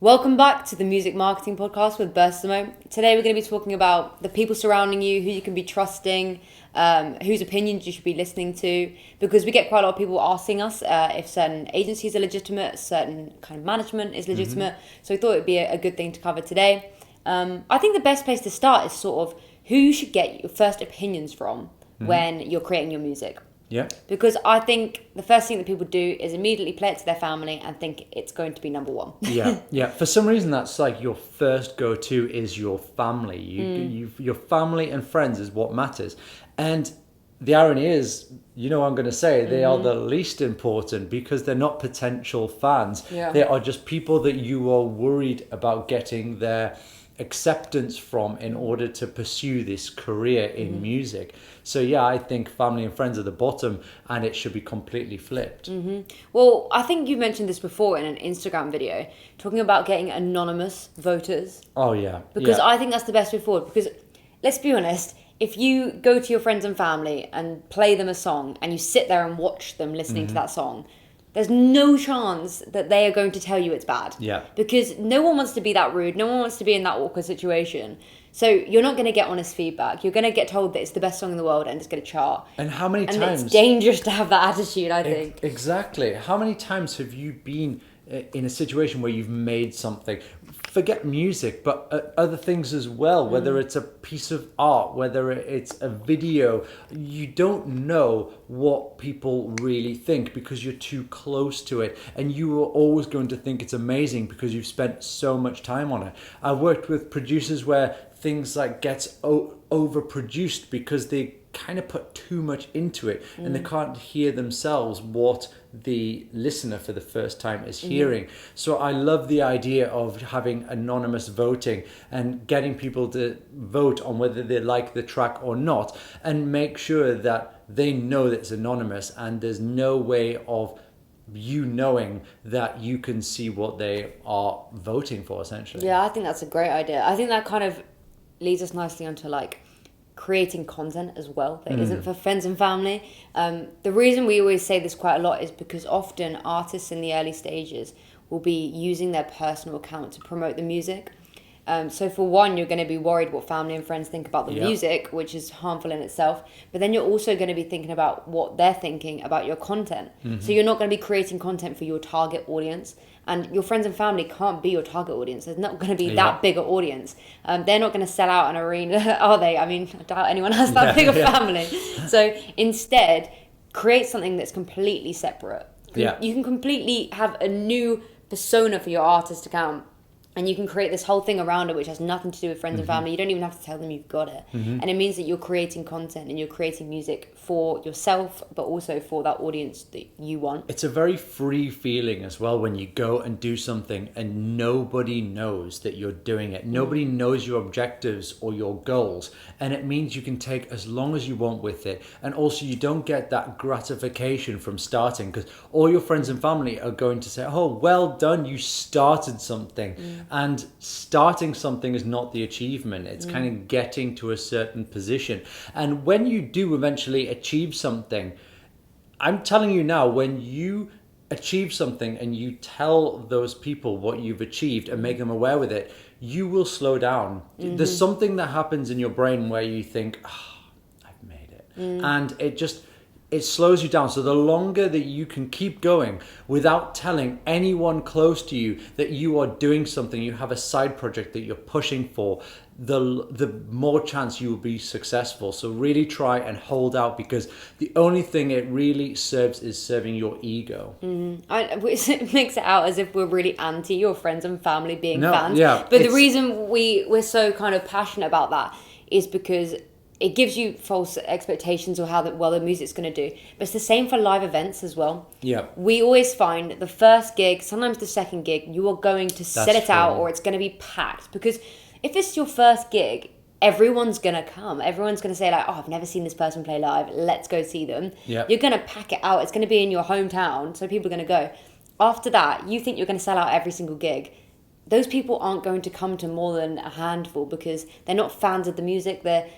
Welcome back to the Music Marketing Podcast with Burstimo. Today we're going to be talking about the people surrounding you, who you can be trusting, whose opinions you should be listening to, because we get quite a lot of people asking us if certain agencies are legitimate, certain kind of management is legitimate. So we thought it would be a good thing to cover today. I think the best place to start is sort of who you should get your first opinions from when you're creating your music. Yeah. Because I think the first thing that people do is immediately play it to their family and think it's going to be number one. Yeah. For some reason, that's like your first go-to is your family. Your family and friends is what matters. And the irony is, you know what I'm going to say, they are the least important because they're not potential fans. Yeah. They are just people that you are worried about getting their acceptance from in order to pursue this career in music. So yeah, I think family and friends are the bottom and it should be completely flipped. Well, I think you mentioned this before in an Instagram video, talking about getting anonymous voters. Oh yeah. Because yeah. I think that's the best way forward. Because let's be honest, if you go to your friends and family and play them a song and you sit there and watch them listening to that song, there's no chance that they are going to tell you it's bad. Yeah. Because no one wants to be that rude. No one wants to be in that awkward situation. So you're not going to get honest feedback. You're going to get told that it's the best song in the world and it's going to chart. And how many and times... it's dangerous to have that attitude, I think. Exactly. How many times have you been in a situation where you've made something, forget music, but other things as well, whether it's a piece of art, whether it's a video, you don't know what people really think because you're too close to it, and you are always going to think it's amazing because you've spent so much time on it. I've worked with producers where things like gets overproduced because they kind of put too much into it and they can't hear themselves what the listener for the first time is hearing. So I love the idea of having anonymous voting and getting people to vote on whether they like the track or not, and make sure that they know that it's anonymous and there's no way of you knowing that you can see what they are voting for, essentially. Yeah, I think that's a great idea. I think that kind of leads us nicely onto like creating content as well that isn't for friends and family. The reason we always say this quite a lot is because often artists in the early stages will be using their personal account to promote the music. So for one, you're going to be worried what family and friends think about the music, which is harmful in itself. But then you're also going to be thinking about what they're thinking about your content. So you're not going to be creating content for your target audience. And your friends and family can't be your target audience. There's not going to be that big an audience. They're not going to sell out an arena, are they? I mean, I doubt anyone has that big a family. So instead, create something that's completely separate. You can completely have a new persona for your artist account. And you can create this whole thing around it which has nothing to do with friends and family. You don't even have to tell them you've got it. And it means that you're creating content and you're creating music for yourself, but also for that audience that you want. It's a very free feeling as well when you go and do something and nobody knows that you're doing it. Nobody knows your objectives or your goals. And it means you can take as long as you want with it. And also you don't get that gratification from starting, because all your friends and family are going to say, oh, well done, you started something. And starting something is not the achievement. It's kind of getting to a certain position. And when you do eventually achieve something, I'm telling you now, when you achieve something and you tell those people what you've achieved and make them aware with it, you will slow down. There's something that happens in your brain where you think, oh, I've made it. And it slows you down. So the longer that you can keep going without telling anyone close to you that you are doing something, you have a side project that you're pushing for, the more chance you will be successful. So really try and hold out, because the only thing it really serves is serving your ego. It makes it out as if we're really anti your friends and family being fans. Yeah, but the reason we're so kind of passionate about that is because it gives you false expectations of how the music's going to do. But it's the same for live events as well. Yeah. We always find the first gig, sometimes the second gig, you are going to sell it out, or it's going to be packed. Because if it's your first gig, everyone's going to come. Everyone's going to say like, oh, I've never seen this person play live. Let's go see them. Yep. You're going to pack it out. It's going to be in your hometown, so people are going to go. After that, you think you're going to sell out every single gig. Those people aren't going to come to more than a handful because they're not fans of the music. They're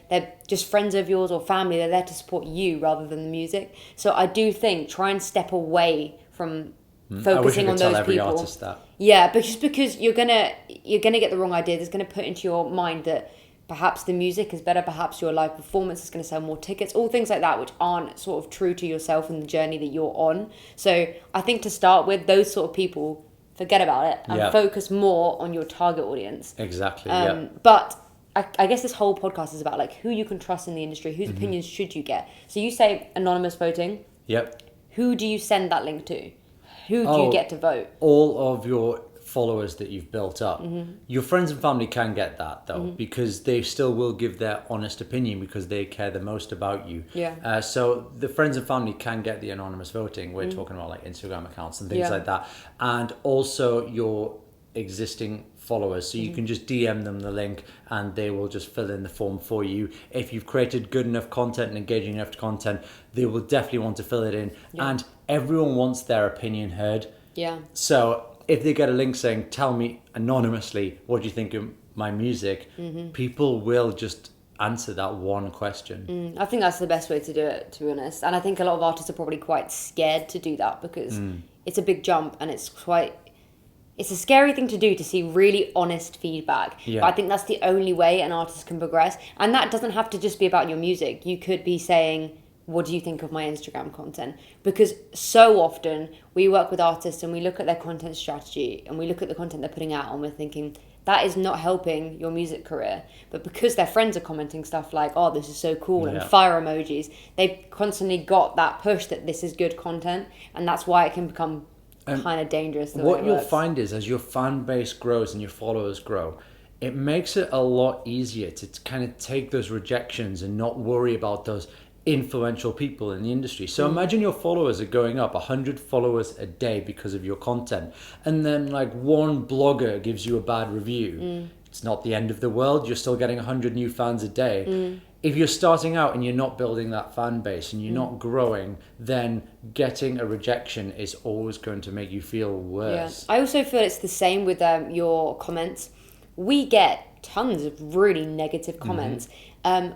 just friends of yours or family. They're there to support you rather than the music. So I do think try and step away from focusing on tell those every people. artist that. Yeah, but just because you're gonna get the wrong idea. It's gonna put into your mind that perhaps the music is better, perhaps your live performance is gonna sell more tickets, all things like that, which aren't sort of true to yourself and the journey that you're on. So I think to start with, those sort of people, forget about it and focus more on your target audience. Exactly. But I guess this whole podcast is about like who you can trust in the industry, whose opinions should you get. So you say anonymous voting. Yep. Who do you send that link to? Who do you get to vote? All of your followers that you've built up. Your friends and family can get that though, because they still will give their honest opinion because they care the most about you. Yeah. So the friends and family can get the anonymous voting. We're talking about like Instagram accounts and things like that. And also your existing followers, so you can just DM them the link and they will just fill in the form for you. If you've created good enough content and engaging enough content, they will definitely want to fill it in. And everyone wants their opinion heard. So if they get a link saying, tell me anonymously, what do you think of my music? People will just answer that one question. I think that's the best way to do it, to be honest. And I think a lot of artists are probably quite scared to do that because it's a big jump and it's a scary thing to do, to see really honest feedback. But I think that's the only way an artist can progress. And that doesn't have to just be about your music. You could be saying, what do you think of my Instagram content? Because so often we work with artists and we look at their content strategy and we look at the content they're putting out and we're thinking, that is not helping your music career. But because their friends are commenting stuff like, oh, this is so cool, and fire emojis, they've constantly got that push that this is good content. And that's why it can become kind of dangerous. What you'll find is as your fan base grows and your followers grow, it makes it a lot easier to kind of take those rejections and not worry about those influential people in the industry. So imagine your followers are going up 100 followers a day because of your content, and then like one blogger gives you a bad review. It's not the end of the world. You're still getting 100 new fans a day. If you're starting out and you're not building that fan base and you're not growing, then getting a rejection is always going to make you feel worse. I also feel it's the same with your comments. We get tons of really negative comments.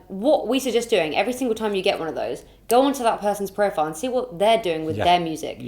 What we suggest doing every single time you get one of those, go onto that person's profile and see what they're doing with their music.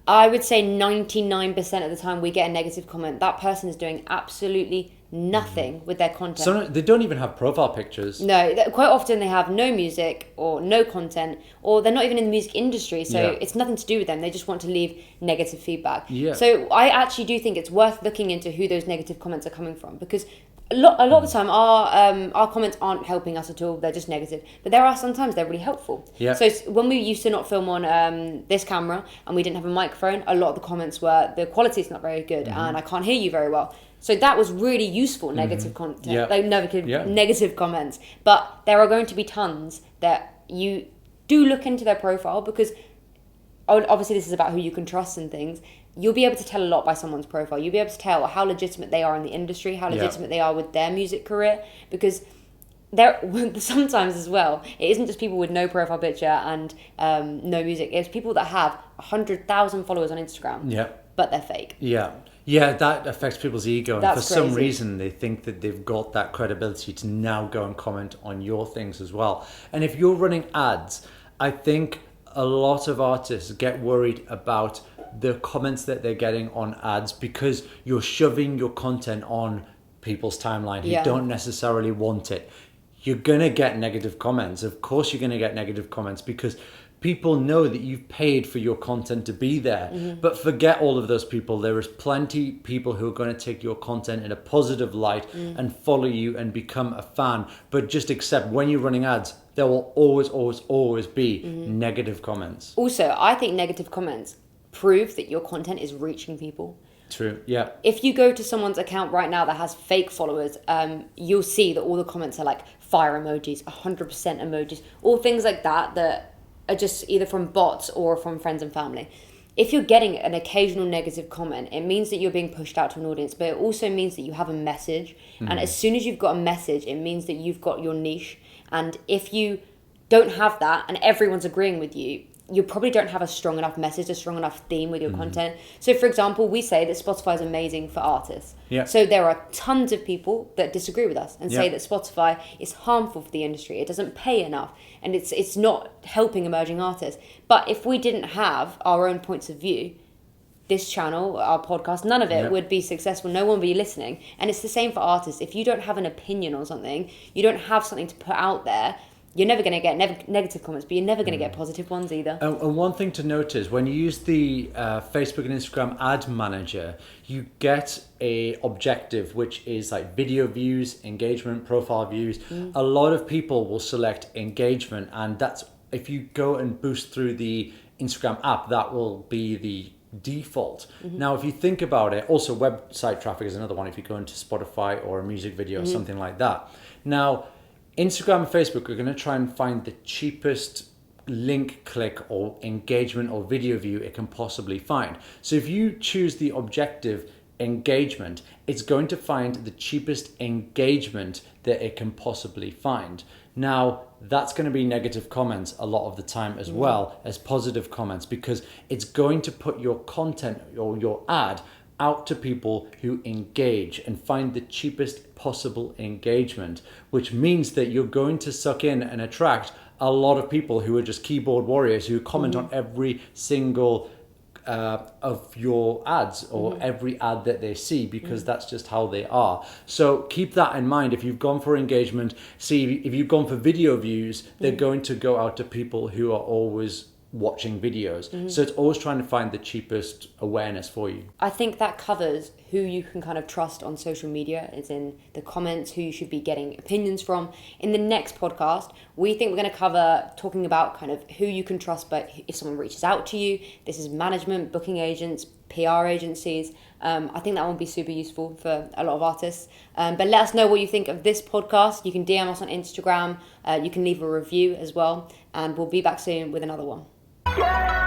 I would say 99% of the time we get a negative comment, that person is doing absolutely nothing with their content. So they don't even have profile pictures. No, quite often they have no music or no content, or they're not even in the music industry, so it's nothing to do with them. They just want to leave negative feedback. So I actually do think it's worth looking into who those negative comments are coming from, because a lot of the time our comments aren't helping us at all. They're just negative, but there are sometimes they're really helpful. So when we used to not film on this camera and we didn't have a microphone, a lot of the comments were, the quality's not very good and I can't hear you very well. So that was really useful negative content, like negative comments. But there are going to be tons that you do look into their profile, because obviously this is about who you can trust and things. You'll be able to tell a lot by someone's profile. You'll be able to tell how legitimate they are in the industry, how legitimate they are with their music career, because there sometimes as well, it isn't just people with no profile picture and no music. It's people that have 100,000 followers on Instagram, but they're fake. Yeah, that affects people's ego. That's and for some reason, they think that they've got that credibility to now go and comment on your things as well. And if you're running ads, I think a lot of artists get worried about the comments that they're getting on ads, because you're shoving your content on people's timeline who don't necessarily want it. You're going to get negative comments. Of course you're going to get negative comments, because people know that you've paid for your content to be there. But forget all of those people. There is plenty people who are going to take your content in a positive light and follow you and become a fan. But just accept, when you're running ads, there will always be negative comments. Also, I think negative comments prove that your content is reaching people. True, yeah. If you go to someone's account right now that has fake followers, you'll see that all the comments are like fire emojis, 100% emojis, all things like that are just either from bots or from friends and family. If you're getting an occasional negative comment, it means that you're being pushed out to an audience, but it also means that you have a message. And as soon as you've got a message, it means that you've got your niche. And if you don't have that and everyone's agreeing with you, you probably don't have a strong enough message, a strong enough theme with your content. So for example, we say that Spotify is amazing for artists. So there are tons of people that disagree with us and say that Spotify is harmful for the industry. It doesn't pay enough and it's not helping emerging artists. But if we didn't have our own points of view, this channel, our podcast, none of it would be successful. No one would be listening. And it's the same for artists. If you don't have an opinion on something, you don't have something to put out there, you're never going to get negative comments, but you're never going to get positive ones either. And one thing to note is when you use the Facebook and Instagram ad manager, you get a objective, which is like video views, engagement, profile views. A lot of people will select engagement, and that's, if you go and boost through the Instagram app, that will be the default. Now, if you think about it, also website traffic is another one. If you go into Spotify or a music video or something like that. Now, Instagram and Facebook are going to try and find the cheapest link click or engagement or video view it can possibly find. So if you choose the objective engagement, it's going to find the cheapest engagement that it can possibly find. Now, that's going to be negative comments a lot of the time as well as positive comments, because it's going to put your content or your ad out to people who engage and find the cheapest possible engagement, which means that you're going to suck in and attract a lot of people who are just keyboard warriors who comment on every single of your ads or every ad that they see, because that's just how they are. So keep that in mind. If you've gone for engagement, see, if you've gone for video views, they're going to go out to people who are always watching videos. So it's always trying to find the cheapest awareness for you. I think that covers who you can kind of trust on social media, is in the comments, who you should be getting opinions from. In the next podcast, we think we're going to cover talking about kind of who you can trust, but if someone reaches out to you, this is management, booking agents, PR agencies. I think that will be super useful for a lot of artists. But let us know what you think of this podcast. You can DM us on Instagram. You can leave a review as well. And we'll be back soon with another one. Yeah!